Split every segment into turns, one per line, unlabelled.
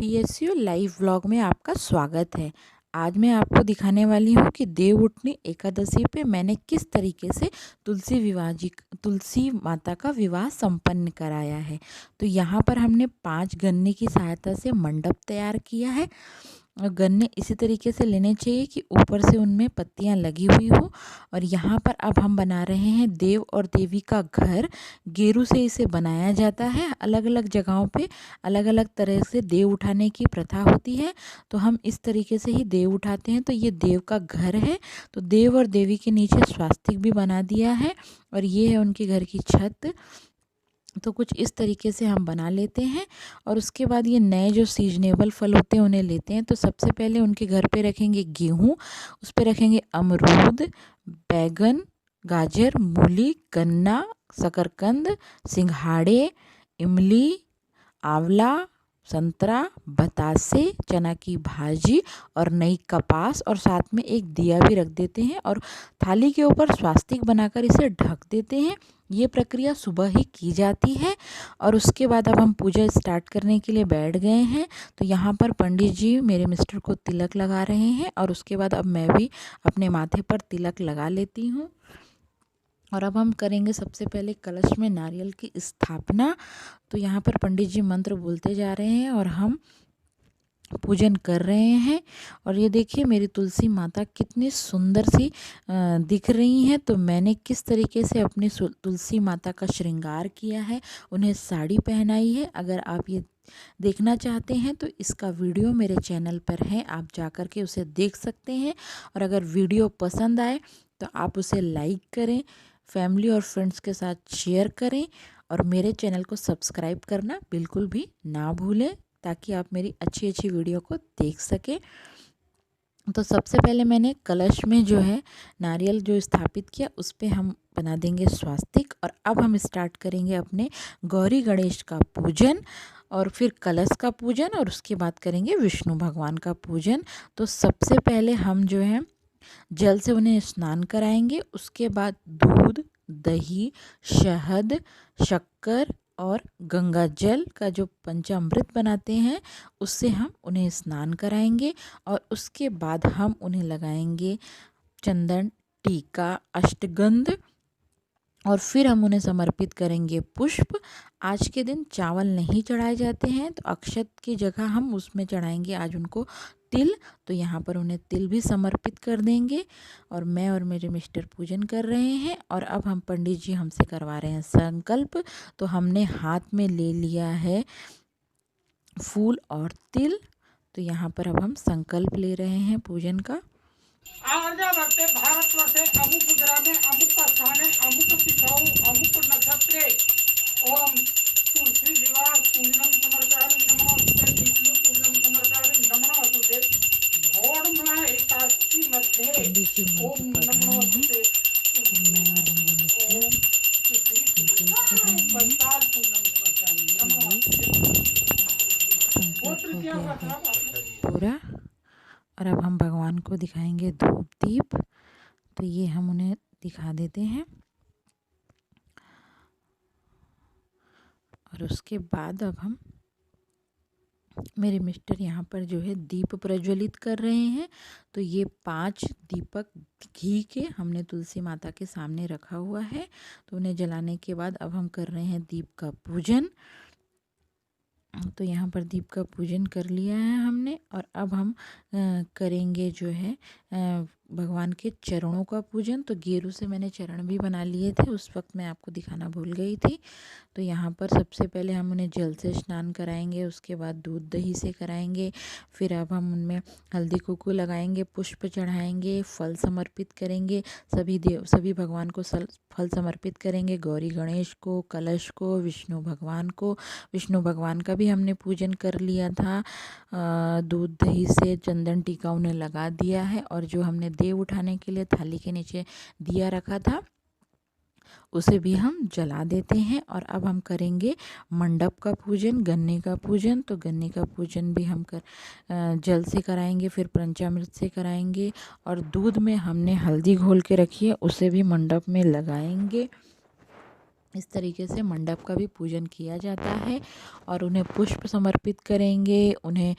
PSU live vlog में आपका स्वागत है। आज मैं आपको दिखाने वाली हूँ कि देवउठनी एकादशी पे मैंने किस तरीके से तुलसी माता का विवाह संपन्न कराया है। तो यहाँ पर हमने 5 गन्ने की सहायता से मंडप तैयार किया है। गन्ने इसी तरीके से लेने चाहिए कि ऊपर से उनमें पत्तियां लगी हुई हो। और यहाँ पर अब हम बना रहे हैं देव और देवी का घर। गेरू से इसे बनाया जाता है। अलग अलग जगहों पे अलग अलग तरह से देव उठाने की प्रथा होती है, तो हम इस तरीके से ही देव उठाते हैं। तो ये देव का घर है। तो देव और देवी के नीचे स्वास्तिक भी बना दिया है और ये है उनके घर की छत। तो कुछ इस तरीके से हम बना लेते हैं और उसके बाद ये नए जो सीजनेबल फल होते हैं उन्हें लेते हैं। तो सबसे पहले उनके घर पे रखेंगे गेहूँ, उस पे रखेंगे अमरूद, बैगन, गाजर, मूली, गन्ना, शकरकंद, सिंघाड़े, इमली, आंवला, संतरा, बतासे, चना की भाजी और नई कपास, और साथ में एक दिया भी रख देते हैं और थाली के ऊपर स्वास्तिक बनाकर इसे ढक देते हैं। ये प्रक्रिया सुबह ही की जाती है और उसके बाद अब हम पूजा स्टार्ट करने के लिए बैठ गए हैं। तो यहाँ पर पंडित जी मेरे मिस्टर को तिलक लगा रहे हैं और उसके बाद अब मैं भी अपने माथे पर तिलक लगा लेती हूँ। और अब हम करेंगे सबसे पहले कलश में नारियल की स्थापना। तो यहाँ पर पंडित जी मंत्र बोलते जा रहे हैं और हम पूजन कर रहे हैं। और ये देखिए मेरी तुलसी माता कितनी सुंदर सी दिख रही हैं। तो मैंने किस तरीके से अपनी तुलसी माता का श्रृंगार किया है, उन्हें साड़ी पहनाई है। अगर आप ये देखना चाहते हैं तो इसका वीडियो मेरे चैनल पर है, आप जाकर के उसे देख सकते हैं। और अगर वीडियो पसंद आए तो आप उसे लाइक करें, फैमिली और फ्रेंड्स के साथ शेयर करें और मेरे चैनल को सब्सक्राइब करना बिल्कुल भी ना भूलें, ताकि आप मेरी अच्छी अच्छी वीडियो को देख सकें। तो सबसे पहले मैंने कलश में जो है नारियल जो स्थापित किया उस पे हम बना देंगे स्वास्तिक। और अब हम स्टार्ट करेंगे अपने गौरी गणेश का पूजन और फिर कलश का पूजन और उसके बाद करेंगे विष्णु भगवान का पूजन। तो सबसे पहले हम जो है जल से उन्हें स्नान कराएंगे। उसके बाद दूध, दही, शहद, शक्कर और गंगा जल का जो पंचामृत बनाते हैं उससे हम उन्हें स्नान कराएंगे। और उसके बाद हम उन्हें लगाएंगे चंदन, टीका, अष्टगंध और फिर हम उन्हें समर्पित करेंगे पुष्प। आज के दिन चावल नहीं चढ़ाए जाते हैं, तो अक्षत की जगह हम उसमें चढ़ाएंगे आज उनको तिल। तो यहाँ पर उन्हें तिल भी समर्पित कर देंगे और मैं और मेरे मिस्टर पूजन कर रहे हैं। और अब हम पंडित जी हमसे करवा रहे हैं संकल्प। तो हमने हाथ में ले लिया है फूल और तिल। तो यहाँ पर अब हम संकल्प ले रहे हैं पूजन का।
आर्यावर्ते भारतवर्षे अमुक ग्रामे अमुक स्थाने अमुक तिथौ अमुक नक्षत्रे ओम तुलसी विवाह पूजनम समर्पयामि नमः स्तुते विष्णु पूजनम समर्पयामि नमः स्तुते भौर्णमला एकादशी मध्ये ओम नमः स्तुते ओम पंचाल पूजनम समर्पयामि नमः गोत्र क्या हुआ
पूरा। और अब हम भगवान को दिखाएंगे धूप दीप। तो ये हम उन्हें दिखा देते हैं और उसके बाद अब हम मेरे मिस्टर यहाँ पर जो है दीप प्रज्वलित कर रहे हैं। तो ये 5 दीपक घी के हमने तुलसी माता के सामने रखा हुआ है। तो उन्हें जलाने के बाद अब हम कर रहे हैं दीप का पूजन। तो यहाँ पर दीप का पूजन कर लिया है हमने। और अब हम करेंगे जो है भगवान के चरणों का पूजन। तो गेरू से मैंने चरण भी बना लिए थे, उस वक्त मैं आपको दिखाना भूल गई थी। तो यहाँ पर सबसे पहले हम उन्हें जल से स्नान कराएंगे, उसके बाद दूध दही से कराएंगे। फिर अब हम उनमें हल्दी कुकू लगाएंगे, पुष्प चढ़ाएंगे, फल समर्पित करेंगे। सभी भगवान को फल समर्पित करेंगे, गौरी गणेश को, कलश को, विष्णु भगवान को। विष्णु भगवान का भी हमने पूजन कर लिया था, दूध दही से चंदन टीका उन्हें लगा दिया है। और जो हमने देव उठाने के लिए थाली के नीचे दिया रखा था उसे भी हम जला देते हैं। और अब हम करेंगे मंडप का पूजन, गन्ने का पूजन। तो गन्ने का पूजन भी हम जल से कराएंगे, फिर पंचामृत से कराएंगे। और दूध में हमने हल्दी घोल के रखी है, उसे भी मंडप में लगाएंगे। इस तरीके से मंडप का भी पूजन किया जाता है और उन्हें पुष्प समर्पित करेंगे, उन्हें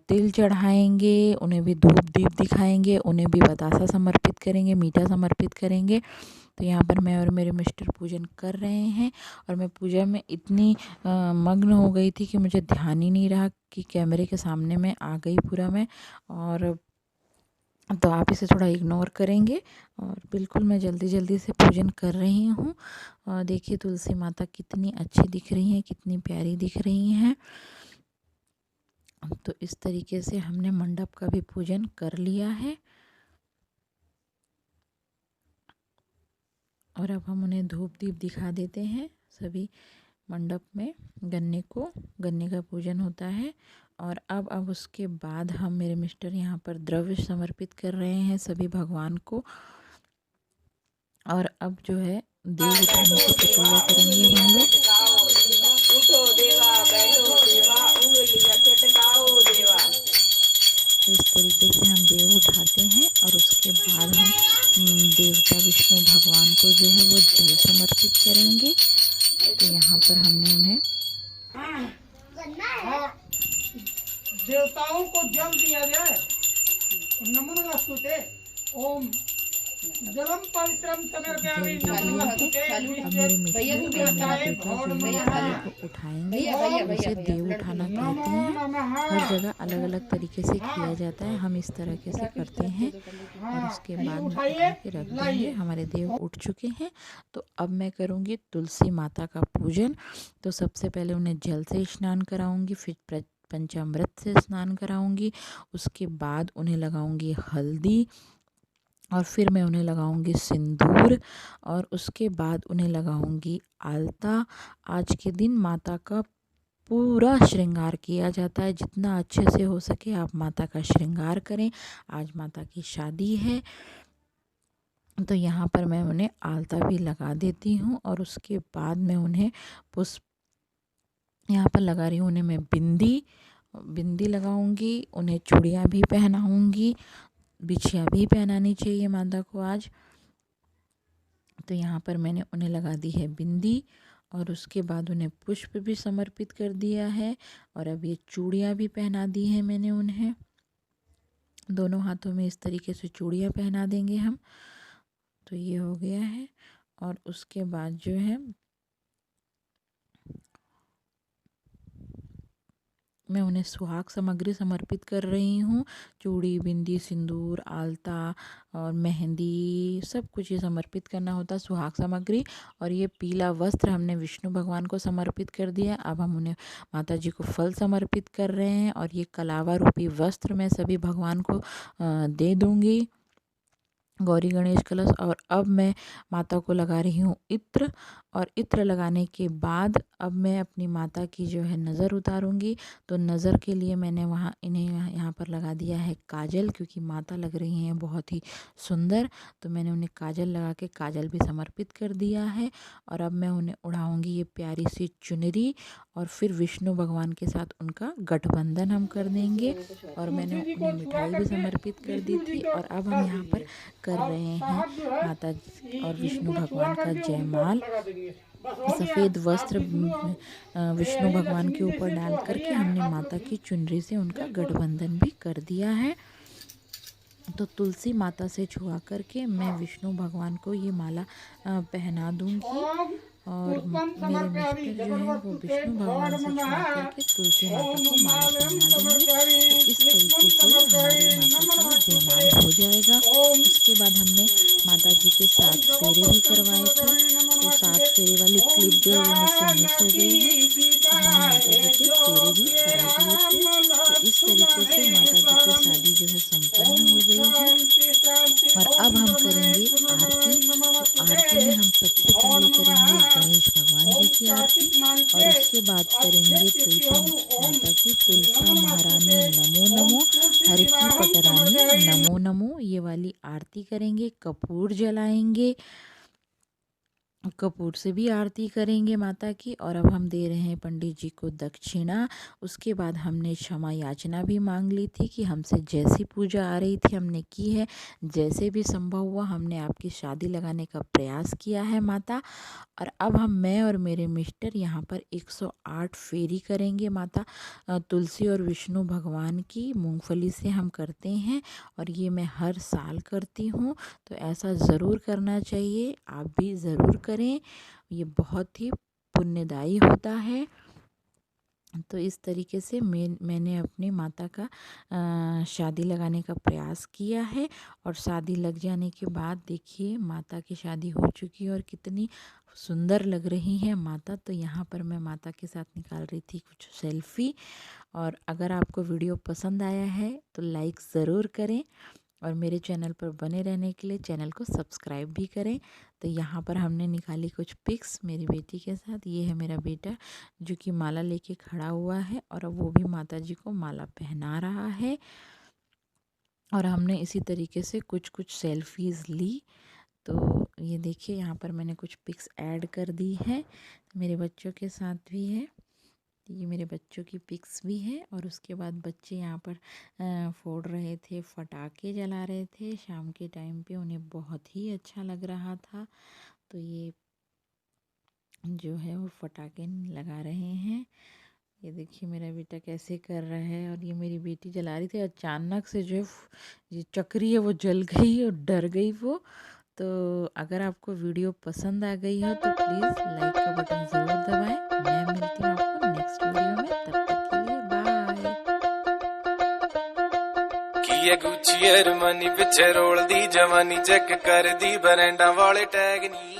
तिल चढ़ाएंगे, उन्हें भी धूप दीप दिखाएंगे, उन्हें भी बतासा समर्पित करेंगे, मीठा समर्पित करेंगे। तो यहाँ पर मैं और मेरे मिस्टर पूजन कर रहे हैं और मैं पूजा में इतनी मग्न हो गई थी कि मुझे ध्यान ही नहीं रहा कि कैमरे के सामने मैं आ गई पूरा मैं। और तो आप इसे थोड़ा इग्नोर करेंगे और बिल्कुल मैं जल्दी जल्दी से पूजन कर रही हूँ। और देखिए तुलसी माता कितनी अच्छी दिख रही हैं, कितनी प्यारी दिख रही हैं। तो इस तरीके से हमने मंडप का भी पूजन कर लिया है और अब हम उन्हें धूप दीप दिखा देते हैं। सभी मंडप में गन्ने का पूजन होता है। और अब उसके बाद हम मेरे मिस्टर यहाँ पर द्रव्य समर्पित कर रहे हैं सभी भगवान को। और अब जो है देव उठाने की प्रक्रिया करेंगे अब हम लोग। तो इस तरीके से हम देव उठाते हैं और उसके बाद हम देवता विष्णु भगवान को जो है वो जल समर्पित करेंगे। तो यहाँ पर हमने उन्हें
देवताओं को जल दिया जाए। नमो नमस्ते। ओम जलम पवित्रम समर्पयामि। नमो नमस्ते।
अब मेरे मिस्टर और मेरा बेटा जो है थाली को उठाएंगे, उसे देव उठाना कहते हैं। हर जगह अलग अलग तरीके से किया जाता है, हम इस तरीके से करते हैं और उसके बाद में उठा के रख देंगे। हमारे देव उठ चुके हैं। तो अब मैं करूँगी तुलसी माता का पूजन। तो सबसे पहले उन्हें जल से स्नान कराऊंगी, फिर पंचामृत से स्नान कराऊंगी, उसके बाद उन्हें लगाऊंगी हल्दी और फिर मैं उन्हें लगाऊंगी सिंदूर और उसके बाद उन्हें लगाऊंगी आलता। आज के दिन माता का पूरा श्रृंगार किया जाता है। जितना अच्छे से हो सके आप माता का श्रृंगार करें। आज माता की शादी है तो यहाँ पर मैं उन्हें आलता भी लगा देती हूँ और उसके बाद मैं उन्हें पुष्प यहाँ पर लगा रही हूँ। उन्हें मैं बिंदी लगाऊंगी, उन्हें चूड़ियाँ भी पहनाऊंगी, बिछिया भी पहनानी चाहिए माता को आज। तो यहाँ पर मैंने उन्हें लगा दी है बिंदी और उसके बाद उन्हें पुष्प भी समर्पित कर दिया है और अब ये चूड़ियाँ भी पहना दी हैं मैंने उन्हें। दोनों हाथों में इस तरीके से चूड़ियाँ पहना देंगे हम। तो ये हो गया है और उसके बाद जो है मैं उन्हें सुहाग सामग्री समर्पित कर रही हूँ। चूड़ी, बिंदी, सिंदूर, आलता और मेहंदी सब कुछ ये समर्पित करना होता है, सुहाग सामग्री। और ये पीला वस्त्र हमने विष्णु भगवान को समर्पित कर दिया। अब हम उन्हें माता जी को फल समर्पित कर रहे हैं और ये कलावा रूपी वस्त्र मैं सभी भगवान को दे दूँगी, गौरी गणेश कलश। और अब मैं माता को लगा रही हूँ इत्र और इत्र लगाने के बाद अब मैं अपनी माता की जो है नज़र उतारूँगी। तो नज़र के लिए मैंने इन्हें यहाँ पर लगा दिया है काजल, क्योंकि माता लग रही हैं बहुत ही सुंदर। तो मैंने उन्हें काजल लगा के काजल भी समर्पित कर दिया है और अब मैं उन्हें उड़ाऊँगी ये प्यारी सी चुनरी और फिर विष्णु भगवान के साथ उनका गठबंधन हम कर देंगे। और मैंने उन्हें मिठाई भी समर्पित कर दी थी और अब हम यहाँ पर कर रहे हैं माता और विष्णु भगवान का जयमाल। सफ़ेद वस्त्र विष्णु भगवान के ऊपर डाल करके हमने माता की चुनरी से उनका गठबंधन भी कर दिया है। तो तुलसी माता से छुआ करके मैं विष्णु भगवान को ये माला पहना दूंगी और मेरे मिस्टर जो है वो विष्णु भगवान से छुआ करके तुलसी माता को माला पहना देंगे। तो इस तरीके से हमारी माता का जयमाल हो जाएगा। उसके बाद हमने माता जी के 7 फेरे भी करवाए थे। तो 7 फेरे वाली क्लिप जो है वो मुझसे मिस हो गई है। तो हमने माता जी के फेरे भी करा दिए थे। तो इस तरीके से माता जी की शादी जो है संपन्न हो गई है। और अब हम करेंगे आरती। तो आरती में हम सबसे पहले करेंगे गणेश भगवान जी की आरती और उसके बाद करेंगे तुलसी माता की तुलसा महारानी नमो नमो, हर की पटरानी नमो नमो, ये वाली आरती करेंगे। कपूर जलाएंगे कपूर से भी आरती करेंगे माता की। और अब हम दे रहे हैं पंडित जी को दक्षिणा। उसके बाद हमने क्षमा याचना भी मांग ली थी कि हमसे जैसी पूजा आ रही थी हमने की है, जैसे भी संभव हुआ हमने आपकी शादी लगाने का प्रयास किया है माता। और अब मैं और मेरे मिस्टर यहाँ पर 108 फेरी करेंगे माता तुलसी और विष्णु भगवान की। मूंगफली से हम करते हैं और ये मैं हर साल करती हूँ, तो ऐसा ज़रूर करना चाहिए, आप भी ज़रूर करें। ये बहुत ही पुण्यदायी होता है। तो इस तरीके से मैंने अपनी माता का शादी लगाने का प्रयास किया है। और शादी लग जाने के बाद देखिए माता की शादी हो चुकी है और कितनी सुंदर लग रही है माता। तो यहाँ पर मैं माता के साथ निकाल रही थी कुछ सेल्फ़ी। और अगर आपको वीडियो पसंद आया है तो लाइक ज़रूर करें और मेरे चैनल पर बने रहने के लिए चैनल को सब्सक्राइब भी करें। तो यहाँ पर हमने निकाली कुछ पिक्स मेरी बेटी के साथ। ये है मेरा बेटा जो कि माला लेके खड़ा हुआ है और अब वो भी माता जी को माला पहना रहा है। और हमने इसी तरीके से कुछ सेल्फीज़ ली। तो ये देखिए यहाँ पर मैंने कुछ पिक्स ऐड कर दी है, मेरे बच्चों के साथ भी है। ये मेरे बच्चों की पिक्स भी है। और उसके बाद बच्चे यहाँ पर फोड़ रहे थे, पटाखे जला रहे थे शाम के टाइम पे, उन्हें बहुत ही अच्छा लग रहा था। तो ये जो है वो पटाखे लगा रहे हैं। ये देखिए मेरा बेटा कैसे कर रहा है। और ये मेरी बेटी जला रही थी, अचानक से जो है ये चक्री है वो जल गई और डर गई वो। तो अगर आपको वीडियो पसंद आ गई हो तो प्लीज़ लाइक का बटन ज़रूर दबाएं। मैं मिलती हूँ आपको नेक्स्ट वीडियो में, तब तक के लिए बाय।
की गुच्छी अरमानी पिछे रोल दी जवानी चेक कर दी बरेंडा वाले टैग नी।